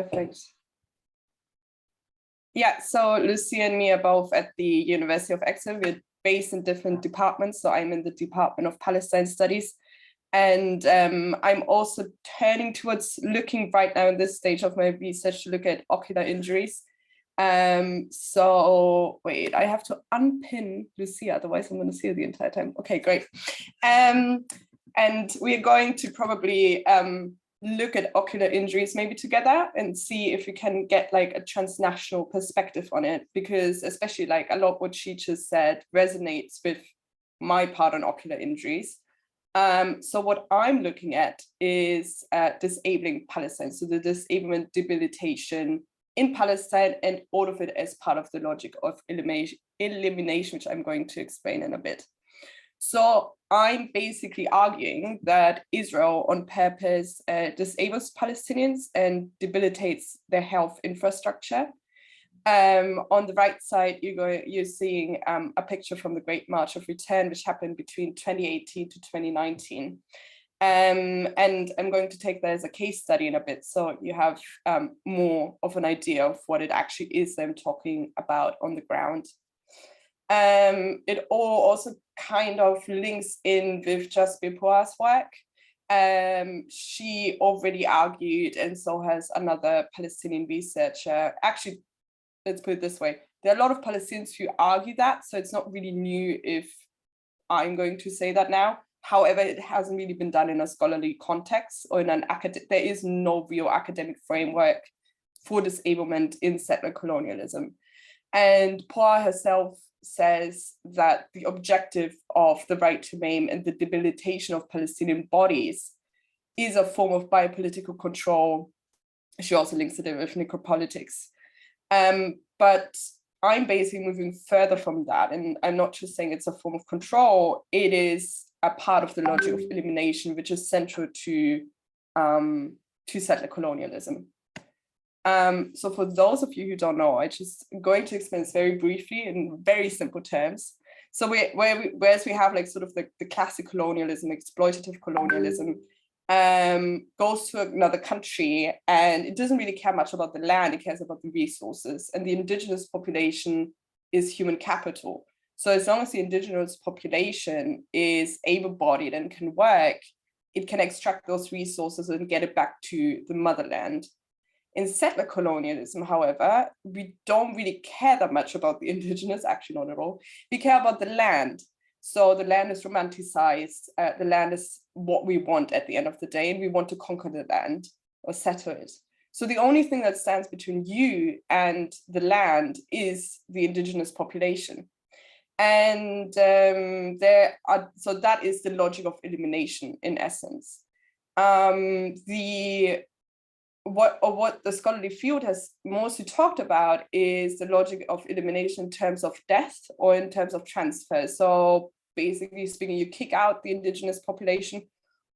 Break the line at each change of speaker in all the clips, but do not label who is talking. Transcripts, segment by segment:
Perfect. Yeah, so Lucy and me are both at the University of Exeter. We're based in different departments. So I'm in the Department of Palestine Studies. And I'm also turning towards looking right now in this stage of my research to look at ocular injuries. So wait, I have to unpin Lucia, otherwise I'm going to see her the entire time. Okay, great. And we're going to probably look at ocular injuries maybe together and see if we can get like a transnational perspective on it, because especially like a lot what she just said resonates with my part on ocular injuries. So what I'm looking at is disabling Palestine, so the disablement, debilitation in Palestine, and all of it as part of the logic of elimination, which I'm going to explain in a bit. So I'm basically arguing that Israel on purpose disables Palestinians and debilitates their health infrastructure. On the right side, you're seeing a picture from the Great March of Return, which happened between 2018 to 2019. And I'm going to take that as a case study in a bit, so you have more of an idea of what it actually is I'm talking about on the ground. It all also kind of links in with Jasbir Puar's work. She already argued, and so has another Palestinian researcher. Actually, let's put it this way. There are a lot of Palestinians who argue that, so it's not really new if I'm going to say that now. However, it hasn't really been done in a scholarly context or in an academic, there is no real academic framework for disablement in settler colonialism. And Puar herself says that the objective of the right to maim and the debilitation of Palestinian bodies is a form of biopolitical control. She also links it with necropolitics. But I'm basically moving further from that, and I'm not just saying it's a form of control, it is a part of the logic of elimination, which is central to settler colonialism. So for those of you who don't know, I'm just going to explain this very briefly in very simple terms. So whereas we have like sort of the classic colonialism, exploitative colonialism, goes to another country and it doesn't really care much about the land, it cares about the resources, and the indigenous population is human capital. So as long as the indigenous population is able-bodied and can work, it can extract those resources and get it back to the motherland. In settler colonialism, however, we don't really care that much about the indigenous, actually not at all. We care about the land. So the land is romanticized, the land is what we want at the end of the day, and we want to conquer the land or settle it. So the only thing that stands between you and the land is the indigenous population. And so that is the logic of elimination in essence. What the scholarly field has mostly talked about is the logic of elimination in terms of death or in terms of transfer. So basically speaking, you kick out the indigenous population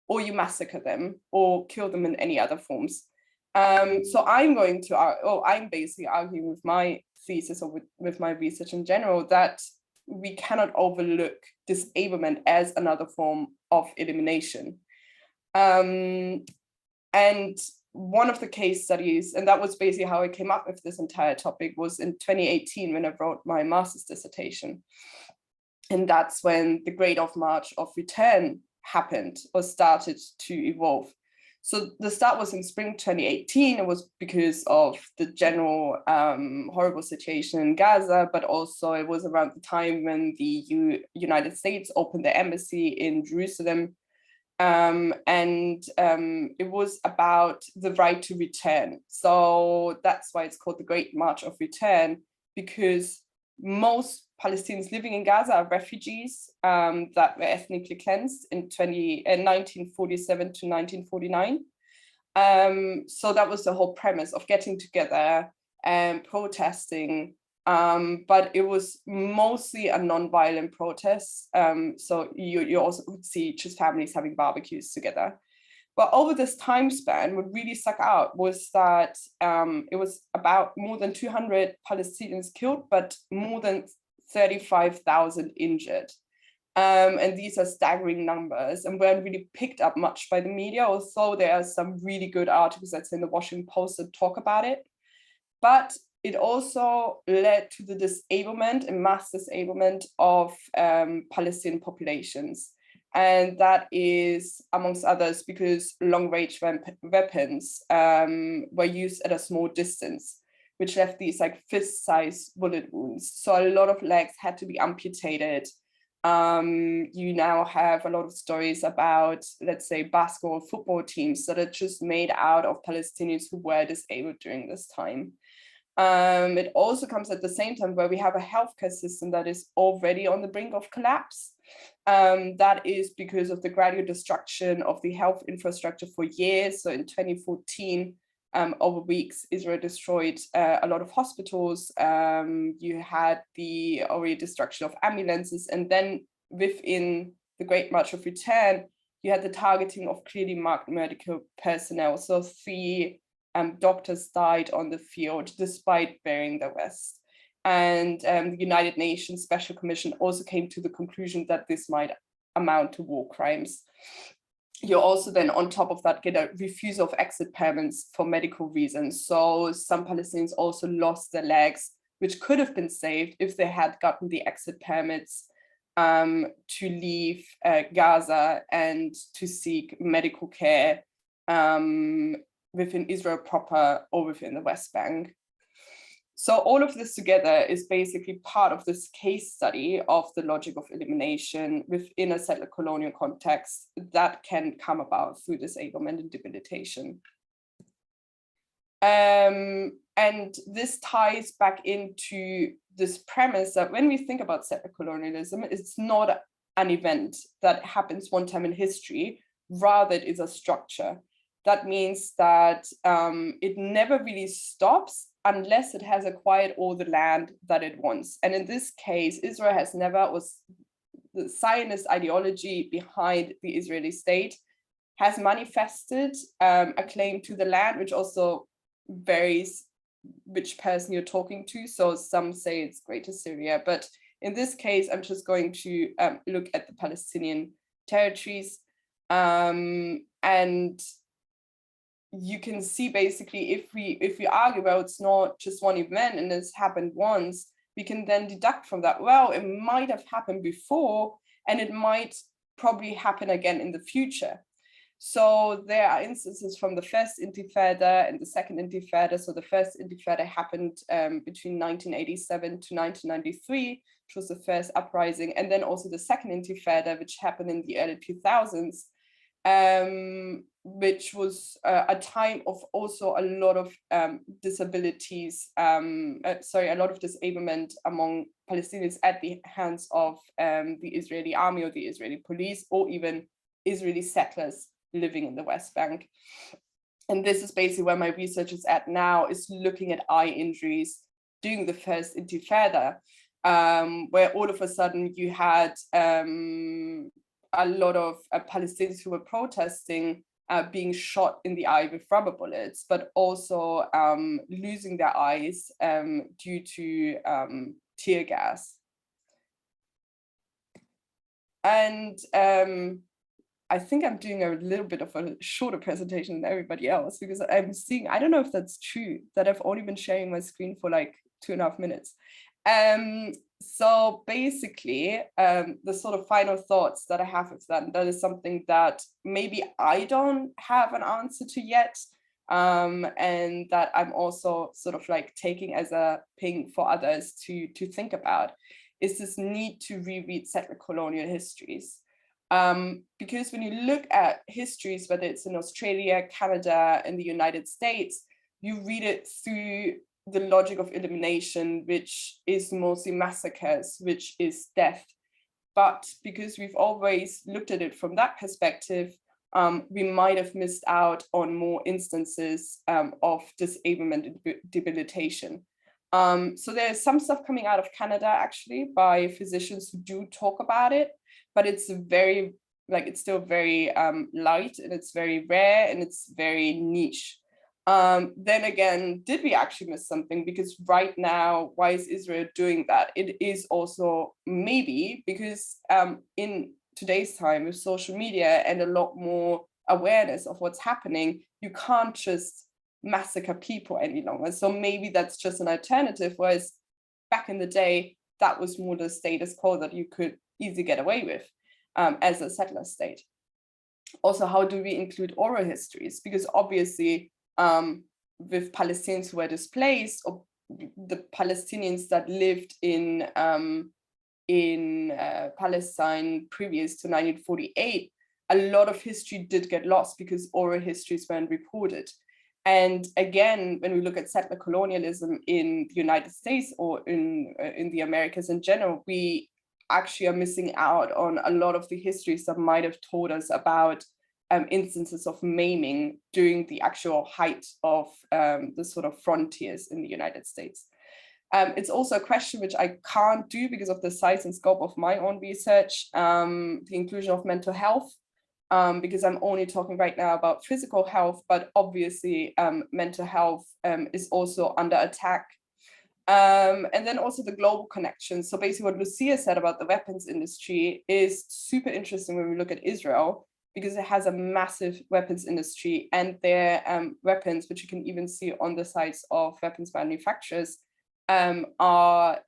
or you massacre them or kill them in any other forms. So I'm basically arguing with my thesis or with my research in general that we cannot overlook disablement as another form of elimination. And one of the case studies, and that was basically how I came up with this entire topic, was in 2018 when I wrote my master's dissertation. And that's when the Great March of Return happened or started to evolve. So the start was in spring 2018. It was because of the general horrible situation in Gaza, but also it was around the time when the United States opened their embassy in Jerusalem. It was about the right to return. So that's why it's called the Great March of Return, because most Palestinians living in Gaza are refugees that were ethnically cleansed in 1947 to 1949. So that was the whole premise of getting together and protesting. But it was mostly a non-violent protest. So you also would see just families having barbecues together. But over this time span, what really stuck out was that it was about more than 200 Palestinians killed, but more than 35,000 injured. And these are staggering numbers and weren't really picked up much by the media, although there are some really good articles that's in the Washington Post that talk about it. But it also led to the disablement and mass disablement of Palestinian populations. And that is, amongst others, because long-range weapons were used at a small distance, which left these like fist-sized bullet wounds. So a lot of legs had to be amputated. You now have a lot of stories about, let's say, basketball, football teams that are just made out of Palestinians who were disabled during this time. It also comes at the same time where we have a healthcare system that is already on the brink of collapse. That is because of the gradual destruction of the health infrastructure for years. So in 2014, over weeks, Israel destroyed a lot of hospitals. You had the already destruction of ambulances. And then within the Great March of Return, you had the targeting of clearly marked medical personnel. So 3 doctors died on the field despite bearing the West. And the United Nations Special Commission also came to the conclusion that this might amount to war crimes. You also then, on top of that, get a refusal of exit permits for medical reasons. So some Palestinians also lost their legs, which could have been saved if they had gotten the exit permits to leave Gaza and to seek medical care within Israel proper or within the West Bank. So all of this together is basically part of this case study of the logic of elimination within a settler colonial context that can come about through disablement and debilitation. And this ties back into this premise that when we think about settler colonialism, it's not an event that happens one time in history, rather it is a structure. That means that it never really stops unless it has acquired all the land that it wants. And in this case, Israel has never, was the Zionist ideology behind the Israeli state has manifested a claim to the land, which also varies which person you're talking to. So some say it's Greater Syria, but in this case, I'm just going to look at the Palestinian territories. And you can see basically if we argue, well, it's not just one event and it's happened once, we can then deduct from that, well, it might have happened before and it might probably happen again in the future. So there are instances from the first Intifada and the second Intifada. So the first Intifada happened between 1987 to 1993, which was the first uprising. And then also the second Intifada, which happened in the early 2000s. Which was a time of also a lot of disabilities, a lot of disablement among Palestinians at the hands of the Israeli army or the Israeli police, or even Israeli settlers living in the West Bank. And this is basically where my research is at now, is looking at eye injuries during the first Intifada, where all of a sudden you had a lot of Palestinians who were protesting being shot in the eye with rubber bullets, but also losing their eyes due to tear gas. And I think I'm doing a little bit of a shorter presentation than everybody else, because I'm seeing, I don't know if that's true, that I've only been sharing my screen for like 2.5 minutes. So basically, the sort of final thoughts that I have is that is something that maybe I don't have an answer to yet, and that I'm also sort of like taking as a ping for others to think about, is this need to reread settler colonial histories. Because when you look at histories, whether it's in Australia, Canada, and the United States, you read it through the logic of elimination, which is mostly massacres, which is death. But because we've always looked at it from that perspective, we might have missed out on more instances of disablement and debilitation. So there's some stuff coming out of Canada, actually, by physicians who do talk about it, but it's very, like, it's still very light, and it's very rare, and it's very niche. Then again, did we actually miss something? Because right now, why is Israel doing that? It is also maybe because in today's time with social media and a lot more awareness of what's happening, you can't just massacre people any longer. So maybe that's just an alternative, whereas back in the day, that was more the status quo that you could easily get away with as a settler state. Also, how do we include oral histories? Because obviously, with Palestinians who were displaced, or the Palestinians that lived in Palestine previous to 1948, a lot of history did get lost because oral histories weren't reported. And again, when we look at settler colonialism in the United States or in the Americas in general, we actually are missing out on a lot of the histories that might have told us about instances of maiming during the actual height of the sort of frontiers in the United States. It's also a question which I can't do because of the size and scope of my own research, the inclusion of mental health, because I'm only talking right now about physical health, but obviously mental health is also under attack. And then also the global connection. So basically what Lucia said about the weapons industry is super interesting when we look at Israel, because it has a massive weapons industry, and their weapons, which you can even see on the sites of weapons manufacturers, are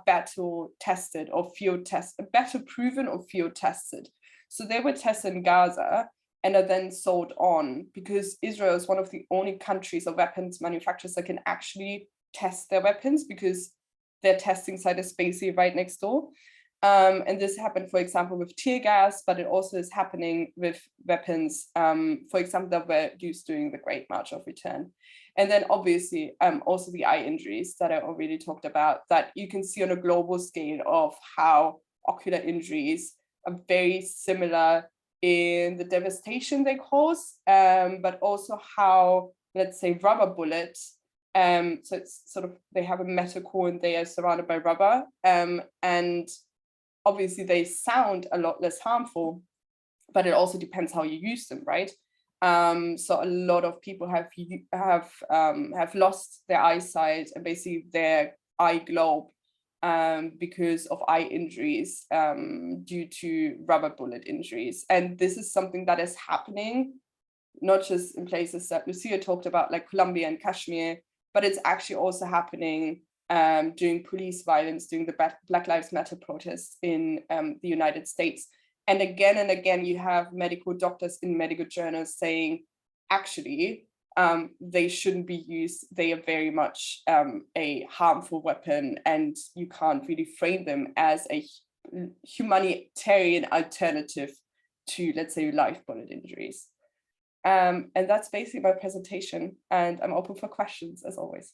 battle tested or field tested, battle proven or field tested. So they were tested in Gaza and are then sold on, because Israel is one of the only countries or weapons manufacturers that can actually test their weapons, because their testing site is basically right next door. And this happened, for example, with tear gas, but it also is happening with weapons, for example, that were used during the Great March of Return. And then obviously also the eye injuries that I already talked about, that you can see on a global scale of how ocular injuries are very similar in the devastation they cause, but also how, let's say, rubber bullets, so it's sort of, they have a metal core and they are surrounded by rubber, and obviously they sound a lot less harmful, but it also depends how you use them, right? So a lot of people have lost their eyesight and basically their eye globe because of eye injuries due to rubber bullet injuries. And this is something that is happening, not just in places that Lucia talked about, like Colombia and Kashmir, but it's actually also happening during police violence, during the Black Lives Matter protests in the United States. And again, you have medical doctors in medical journals saying, actually, they shouldn't be used. They are very much a harmful weapon, and you can't really frame them as a humanitarian alternative to, let's say, live bullet injuries. And that's basically my presentation, and I'm open for questions as always.